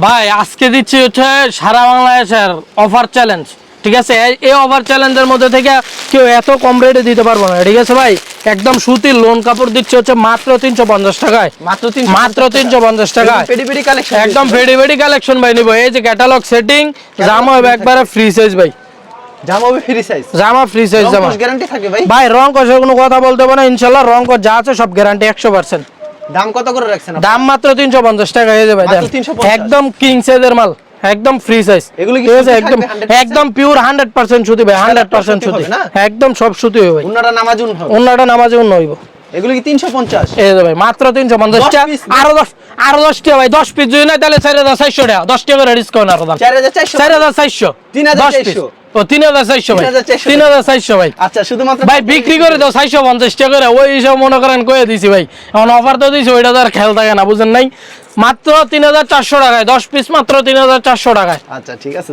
ভাই আজকে দিচ্ছি হচ্ছে সারা বাংলাদেশের অফার চ্যালেঞ্জ, ঠিক আছে। এই অফার চ্যালেঞ্জের মধ্যে থেকে কেউ এত কম রেটে দিতে পারবো না, ঠিক আছে ভাই। একদম সুতির লোন কাপড় দিচ্ছে হচ্ছে মাত্র 350 টাকায়, মাত্র 350 টাকায় একদম ফেডি ফেডি কালেকশন ভাই নিবো। এই যে ক্যাটালগ সেটিং, জামা হবে একবারে ফ্রি সাইজ ভাই, জামা ফ্রি সাইজ জামা গ্যারান্টি থাকে ভাই। ভাই রং কষের কোনো কথা বলতে হবে না, ইনশাআল্লাহ রং কষ যা আছে সব গ্যারান্টি 100%। দাম কত করে রাখছেন? দাম মাত্র 350 টাকা হয়ে যাবে, একদম কিং সাইজের মাল, একদম ফ্রি সাইজ। এগুলো কি একদম একদম পিওর 100% সুতি ভাই, 100% সুতি, একদম সব সুতি হবে ভাই। ওন্নাটা নামাজুন হবে, ওন্নাটা নামাজুন হইব। এগুলো কি 350? এই যে ভাই মাত্র 350 টাকা, আরো 10 টাকা ভাই, 10 পিস যদি না তাহলে 4400 টাকা, 10 টাকা করে ডিসকাউন্ট আর দাম 4400, 3400 ও 3400 ভাই, 3400 ভাই। আচ্ছা শুধুমাত্র ভাই বিক্রি করে দাও 450 টাকা করে, ওই সব মনে করেন কয়ে দিছি ভাই, এখন অফার তো দিছি, ওইটা তো আর খেয়াল থাকে না, বুঝেন নাই। মাত্র 3400 টাকায় 10 পিস, মাত্র 3400 টাকায়। আচ্ছা ঠিক আছে।